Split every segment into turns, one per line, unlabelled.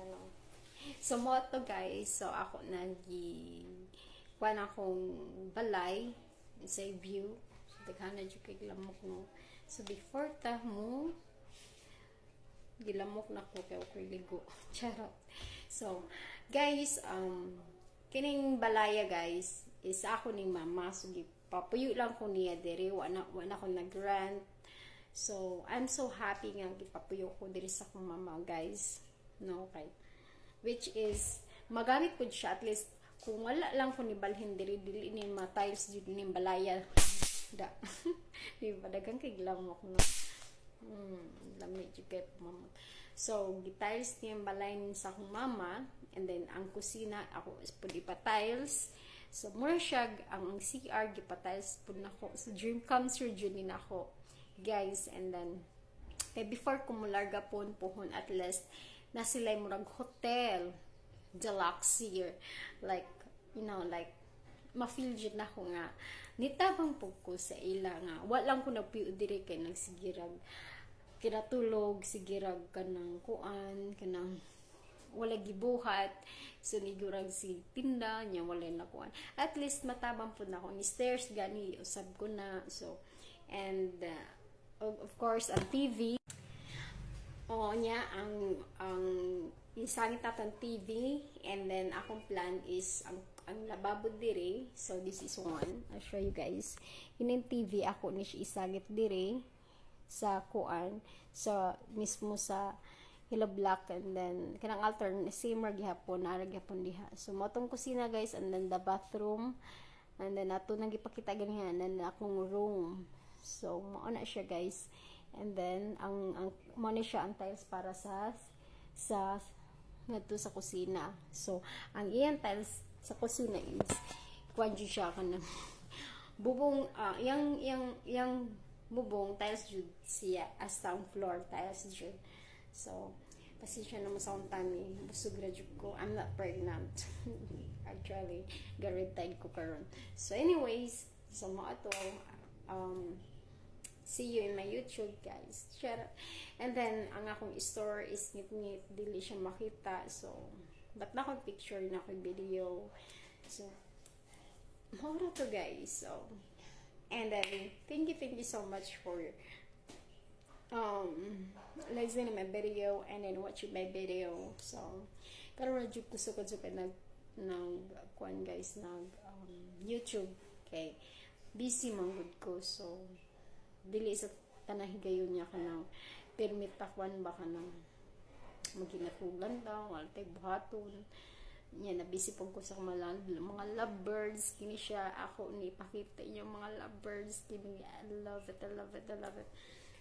no. So mo to guys, so ako kuan akong balay sa view. So daghan na jud kay lamok no. So before ta mo gilamok na ko kay okay ligo. Charot. So guys, kining balaya guys is ako ning mama, so gipapuyo lang ko niya diri, wala ko nag-rent. So I'm so happy nga gipapuyo ko diri sa akong mama guys, no, okay, which is magamit ko siya at least kung wala lang ko ni balhin diri dili ni ma tiles jud ni balaya da. Di ba dagang kay lamok no. Lamig jud kay mama. So gitiles niya yung balay sa akong mama, and then ang kusina ako pud ipa-tiles. So more siya ang CR gipa-tiles pud nako. So dream comes true jud ni nako guys. And then kay before ko mularga pohon at least na sila murag hotel deluxe here, like you know, like ma-feel jud nako nga nitabang pug ko sa ila nga walang ko nagpiud diri kay nagsigirag kinatulog sigirag kanang kuan kanang wala gibuhat, so nigurag si tinda nya wala na kuan, at least matabang pud nako ni stairs gani usab ko na. So and of course ang TV nya ang isangit natang TV, and then akong plan is ang lababo diri. So this is one, I'll show you guys. Ining TV ako ni siya isagit diri sa kuan, sa mismo sa Hello Black, and then kanang alternate same ra gihapon ara gihapon diha. So motong kusina guys, and then the bathroom, and then ato nang gipakita ganihan and akong room. So mao na siya guys, and then ang mao ni siya ang tiles para sa ngadto sa kusina. So ang iyang tiles sa kusina is kuan jud siya kanang bubong, yang bubong tiles jud siya as ang floor tiles jud. So pasensya na mo sa akong tummy, busog ra jud ko, I'm not pregnant. Actually garid tide ko karon. So anyways, so mo ato see you in my YouTube guys. Share. And then ang akong store is ngit-ngit, dili siya makita. So but na akong picture na akong video. So mora to guys. So and then thank you so much for listening to my video and then watching my video. So karon ra jud ko sukad nag kuan guys YouTube. Okay, busy man gud ko, so dili sa tanang higayon niya kanang permit takwan ba kanang maginatulan daw wala tay buhaton niya, na busy pag ko sa mga lovebirds kini siya ako ni ipakita yung mga lovebirds kini. I love it.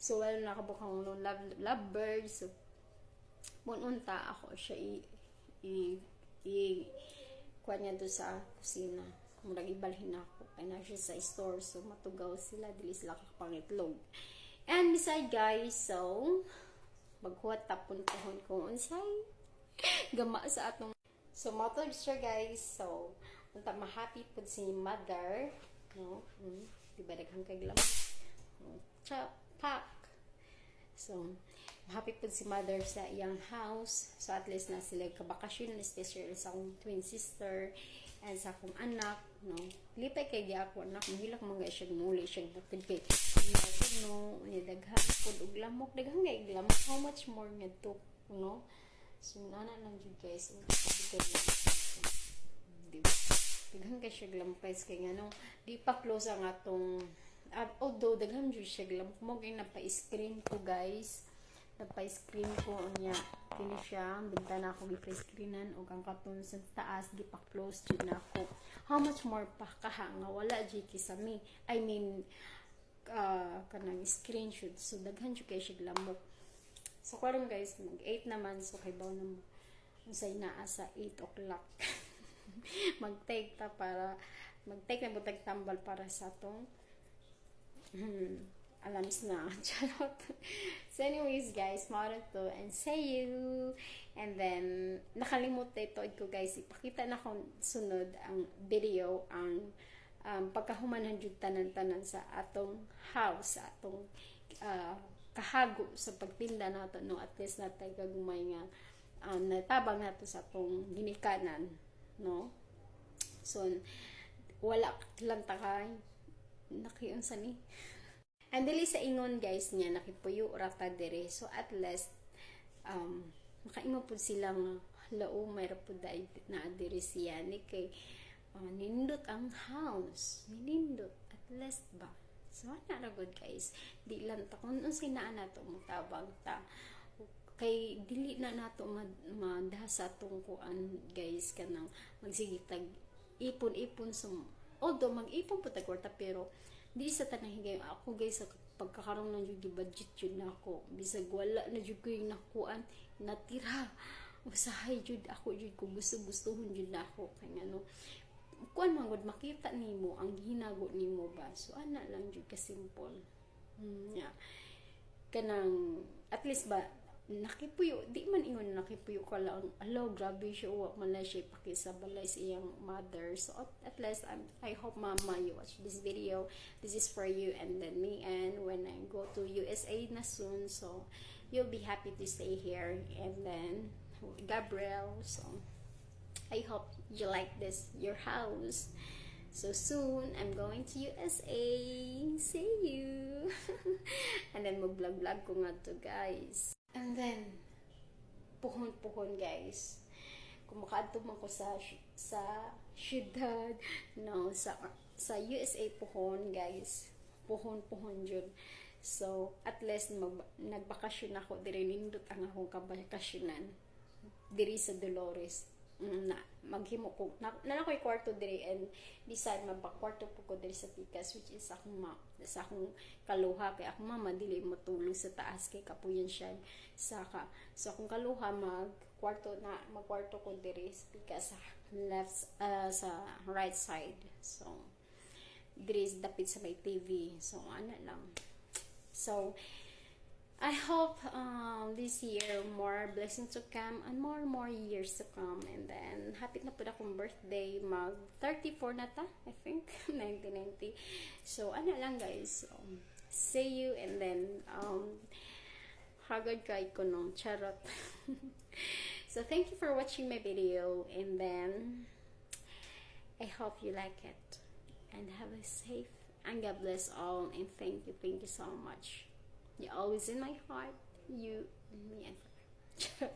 So well nakabukang lovebirds. So pununta ako siya kuha niya doon sa kusina, murag ibalhin ako kaya na siya sa store. So matugaw sila, dili sila kakapangitlog. And beside guys, so maghuwat tapon pohon kung unsay gama sa atong. So mother siya guys. So unta ma-happy pud si mother, no, diba daghang kay lam pak. So happy pud si mother sa iyang house. So at least na sila kabakasyon, especially sa akong twin sister and sa akong anak, no. Lipay kay di ako anak, mahilak mga siya muli siya bukid kay no, ni daghan pud og lamok, daghang kay lamok, how much more ngadto, no. So nana lang jud guys, diba daghang kay siya lampay kay ngano di pa close ang atong although daghan jud siya lamok mo kay napa-screen ko guys, napa-screen ko niya kini siya bintana ako gi-screenan og ang katon sa taas gipa-close jud na ako. How much more pa kaha nga wala jud kisami, I mean kanang screenshot. So daghan jud kay siya lamok. So karon guys mag 8 naman, so kay baw na unsay naa sa 8 o'clock. Mag-take na butag tambal para sa tong alamis na. Charot. So anyways guys, mara to and say you. And then nakalimot ito ko guys, ipakita na kung sunod ang video ang pagkahumanan jud tanan-tanan sa atong house, sa atong kahago sa pagtinda nato, no, at least natay kagumay nga natabang nato sa atong ginikanan, no? So wala lang takay nakiunsa ni. And dili sa ingon guys niya nakipuyo rata dire. So at least makaimo pud sila nga lao may ra pud na diri siya ni kay nindot ang house, nindot at least ba. So ana ra good guys, di lang ta kun unsay naa nato mutabang ta kay dili na nato madasa tong kuan guys kanang magsige tag ipon-ipon sa although mag-ipon po tag kwarta pero di sa tanang higay ako guys sa pagkakaroon ng jud budget jud nako bisag wala na jud ko yung nakuan natira usahay jud ako jud ko gusto-gustohon jud nako kay ngano kuan man gud makita nimo ang hinago nimo ba so ana lang jud ka simple yeah. Kanang at least ba nakipuyo di man ingon nakipuyo ka lang alo grabe siya wa man la siya pakisabalay sa iyang mother so at least I hope mama you watch this video, this is for you and then me and when I go to USA na soon so you'll be happy to stay here and then Gabriel so I hope you like this your house so soon I'm going to USA see you and then mag-vlog ko nga to guys. And then, puhon guys. Kung makaadto man ko sa syudad, no, sa USA puhon guys. Puhon jud. So, at least nagbakasyon ako diri nindot ang akong kabakasyonan diri sa Dolores. Na maghimo ko na ko'y kwarto diri and decide magpakwarto po ko diri sa Pikas which is sa akong kaluha kay akong mama dili matulog sa taas kay kapuyan siya saka so akong kaluha magkwarto ko diri sa Pikas sa left sa right side so diri dapit sa may TV so ana lang so I hope this year more blessings to come and more years to come and then hapit na po akong birthday mag 34 na ta I think 1990 so ano lang guys see you and then hagad kay ko no charot so thank you for watching my video and then I hope you like it and have a safe and God bless all and thank you so much. You're always in my heart, you and me and her.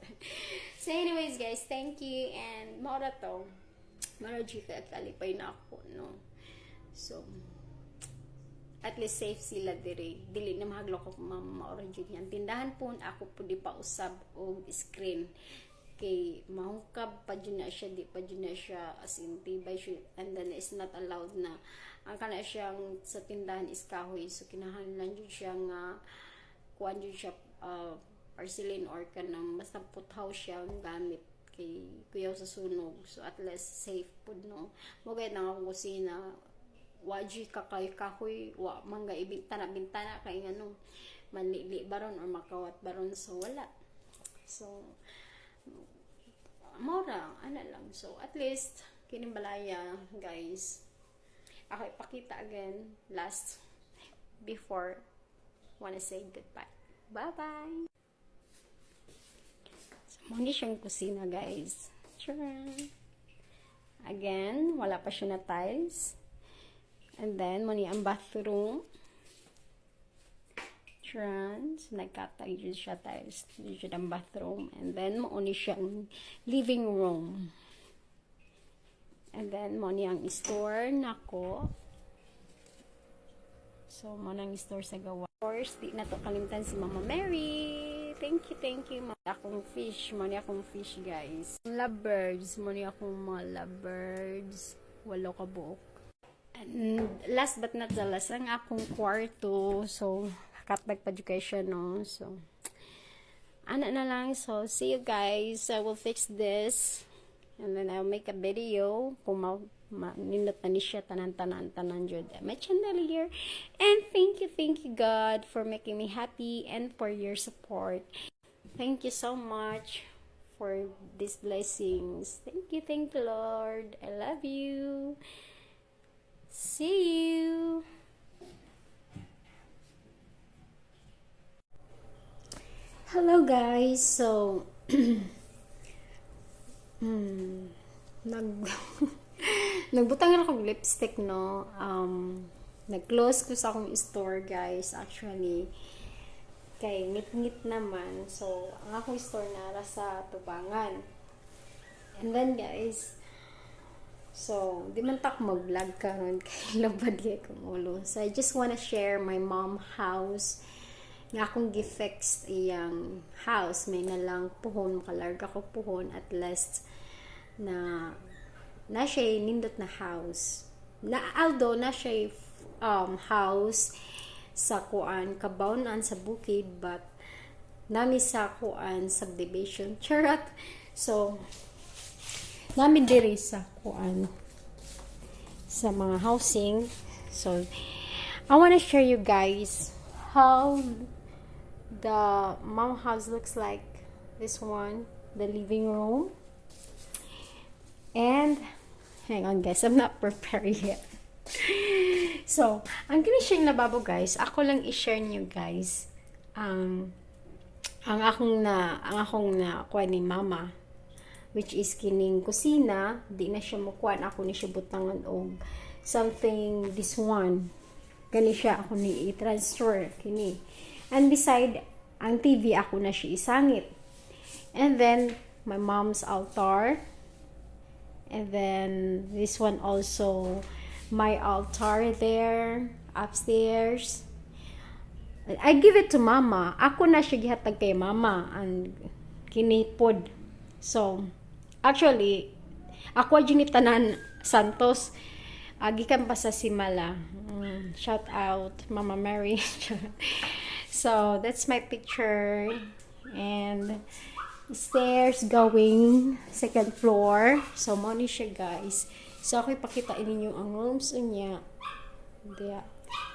So anyways guys, thank you and mora to mara jika kalipay na ako no so at least safe sila dili na mahaglo ko mama jud yan tindahan po ako po di pa usab og screen kay mahungkab pa jud na siya di pa jud na siya as in tibay siya and then is not allowed na ang kana siyang sa tindahan is kahoy so kinahanglan jud siya nga kuan jud siya porcelain or kanang basta puthaw siya ang gamit kay kuyaw sa sunog so at least safe pud no mo gayud nang akong kusina waji kahoy wa mangga bintana kay ngano manlili baron or makawat baron so wala so mora ana lang so at least kining balaya guys ako ipakita again last before wanna say goodbye. Bye-bye! So, muna siyang kusina, guys. Sure. Again, wala pa siya na tiles. And then, muna ang bathroom. Sure. So, nagkatay dyan siya tiles. Dyan siya ang bathroom. And then, muna siyang living room. And then, muna ang store nako. So, muna ang store sa gawa. Of course, di na to kalimtan si Mama Mary. Thank you. Akong fish. Mani akong fish, guys. Lovebirds. Mani akong mga lovebirds. Walo ka buok. And last but not the last, ang akong kwarto. So, katbag pa education, no? So, ana na lang. So, see you guys. I will fix this. And then, I'll make a video. Kung nindot na ni siya tanan jud my channel here and thank you God for making me happy and for your support. Thank you so much for these blessings. Thank you Lord. I love you. See you. Hello guys, so nag nagbutang na akong lipstick, no. Nag-close ko sa akong store, guys, actually. Kay ngit-ngit naman. So, ang akong store nara sa Tubangan. And then, guys, so, di man tak mag-vlog karon kay labad kay kong ulo. So, I just wanna share my mom house nga akong gifix iyang house. May nalang puhon, makalarga ko puhon at least na siya nindot na house. Although na siya house sa kuan kabawnan sa bukid, but nami sa kuan subdivision charot. So nami diri sa kuan sa mga housing. So I want to share you guys how the mom house looks like. This one, the living room. And hang on, guys, I'm not prepared yet. So, ang kinishare na babo, guys, ako lang i-share niyo, guys, ang akong na kuha ni mama, which is kining kusina. Di na siya mukuan, ako ni siya butangan og something, this one gani siya ako ni i-transfer kini. And beside ang TV, ako na siya isangit. And then my mom's altar. And then this one also my altar there upstairs. I give it to mama. Ako na siya gihatag kay mama and kinipod. So actually ako tanan Santos. Gikan pa sa Simala. Shout out Mama Mary. So that's my picture. And stairs going second floor. So mo ni siya, guys. So ako ipakitain ninyo ang rooms niya. Diya.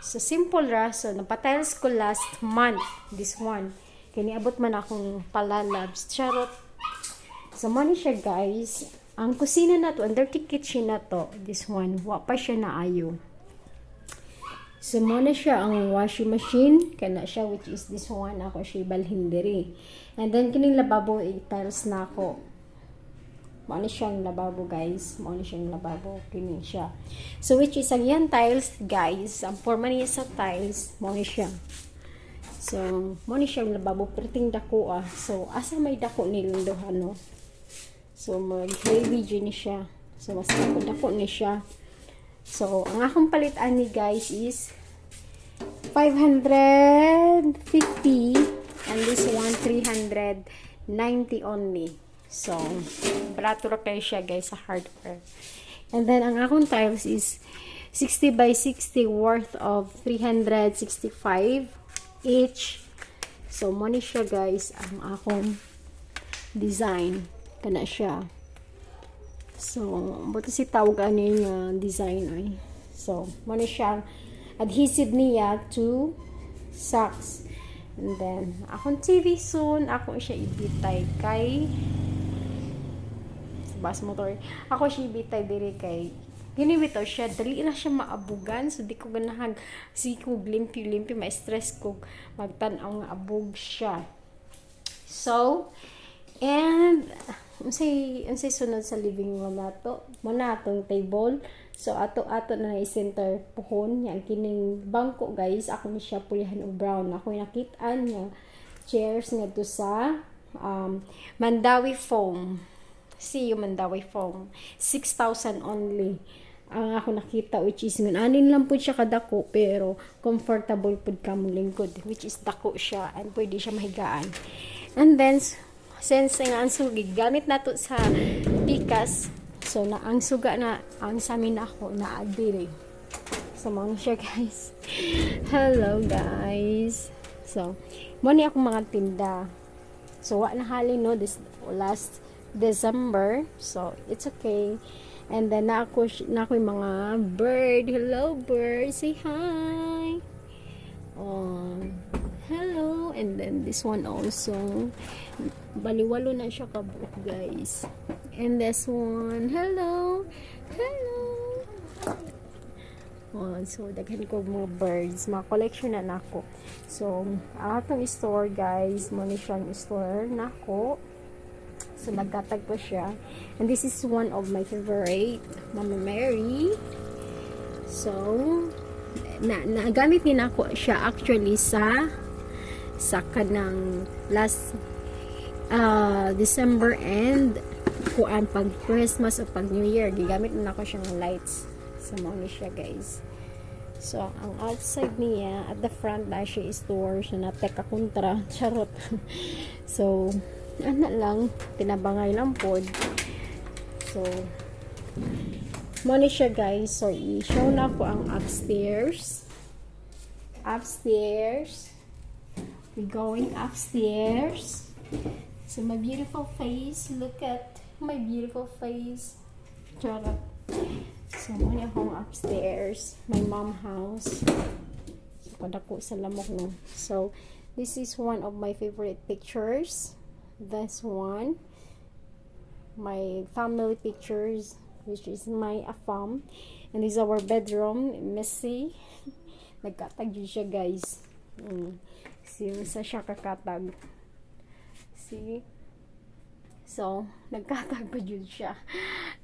So simple ra. So napatiles ko last month this one. Kaya niabot man akong palalabs. Charot. So mo ni siya, guys. Ang kusina na to, ang dirty kitchen na to, this one, wa pa siya naayo. So mo na siya ang washing machine, kana siya, which is this one, ako siya balhin diri. And then kining lababo, tiles na ako. Mo na siyang lababo, guys. Mo na siyang lababo, kini siya. So which is ang yan tiles, guys. Ang forma niya sa tiles, mo na siya. So mo na siyang lababo, perting dako ah. So asa may dako niluhan, no? So mag-heavy ni siya. So mas dako ni siya. So ang akong palitan ni, guys, is 550 and this one 390 only. So barato ra kay siya, guys, sa hardware. And then ang akong tiles is 60 by 60 worth of 365 each. So mo ni siya, guys, ang akong design kana siya. So buto si tawag ano yung design ay. So mo ni siya adhesive niya to socks. And then akong TV soon ako siya ibitay kay bus motor. Ako siya ibitay diri kay ginibito siya, dali na siya maabugan. So di ko ganahan si ko limpi ma-stress ko magtan-aw nga abog siya. So and unsay sunod sa living room nato mo na atong table. So ato na i-center puhon yang kining bangko, guys, ako ni siya pulihan og brown. Ako nakit-an nga chairs ngadto sa Mandawi foam. See you Mandawi foam, 6,000 only ang ako nakita, which is anin lang pud siya kadako pero comfortable pud ka mong lingkod, which is dako siya and pwede siya mahigaan. And then since nga ang sugi gamit nato sa pikas, so na ang suga na ang samin ako na adiri. So mo siya, guys. Hello, guys. So mo ni akong mga tinda. So wa na halin, no, this last December. So it's okay. And then na ako yung mga bird. Hello, bird. Say hi. Oh, hello. And then this one also, baliwalo na siya kabuok, guys. And this one, hello. Oh, so daghan ko mga birds, mga collection na nako. So atong store, guys, mo ni siyang store nako. So, nagkatag po siya. And this is one of my favorite, Mama Mary. So, nagamit din ako siya actually sa kanang last December and kuan pag Christmas o pag New Year. Gigamit na ako siyang lights. So, mauni siya guys. So, ang outside niya, at the front na siya is door. So, na-teka kontra. Charot. So, ano lang, tinabangay lang po. So, mauni siya guys. So, i-show na ko ang upstairs. Upstairs. We're going upstairs. So, my beautiful face. Look at my beautiful face. Charot. So, muna akong upstairs. My mom house. So, kadako sa lamok, no? So, this is one of my favorite pictures. This one. My family pictures, which is my farm. And this is our bedroom. Messy. Nagkatag yun siya, guys. See, sa siya kakatag. See? So, nagkatag pa yun siya.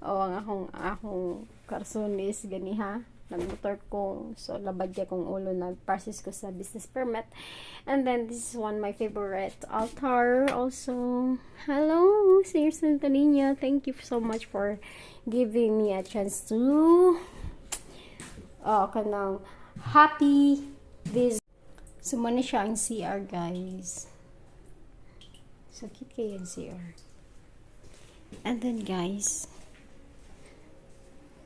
O, ang akong karson is ganiha. Nagmotor ko. So, labad niya kong ulo. Nag-process ko sa business permit. And then, this is one my favorite altar. Also, hello, Sir Santa Nina. Thank you so much for giving me a chance to kanang happy visit. So, muna siya ang CR, guys. So, cute kayo ang CR. And then, guys,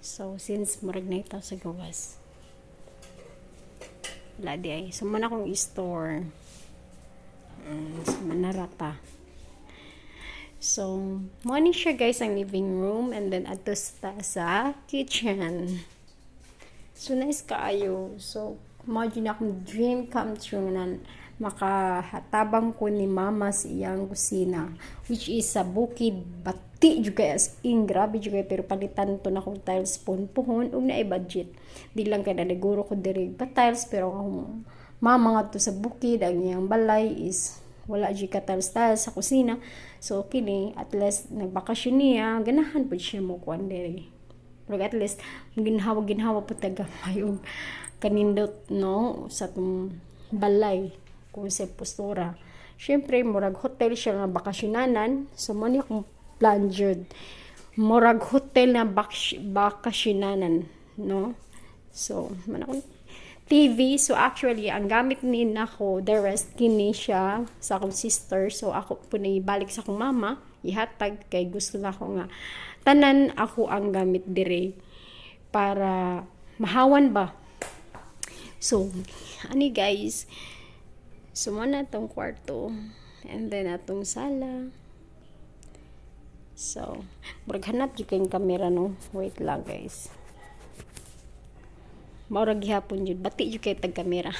so, since murag na ito sa gawas, wala di ay. So, muna akong i-store. So, manarata. So, muna siya guys ang living room. And then, ato sa kitchen. So, nice kaayo. So, imagine akong dream come true na makahatabang ko ni mama sa iyang kusina. Which is sa bukid bati juga as in grabe juga pero palitan to na kong tiles pohon ug na budget di lang kay naliguro ko diri pa tiles pero ang mama nga to sa bukid ang iyang balay is wala jud ka tiles sa kusina. So kini at least nagbakasyon niya ganahan pud siya mo kuan diri pero at least ginhawa po tagamay og kanindot no sa tum balay kung sa postura. Syempre murag hotel siya nga bakasyonanan. So mo ni akong plan jud murag hotel na bakasyonanan, no? So man akong TV. So actually ang gamit ni nako the rest kini siya sa akong sister. So ako po na ibalik sa akong mama ihatag kay gusto na ko nga tanan ako ang gamit dire para mahawan ba. So ani guys, so muna itong kwarto and then atong sala. So murag hanap jud kayong camera no. Wait lang guys, maurag gihapon jud bati jud kay tag camera.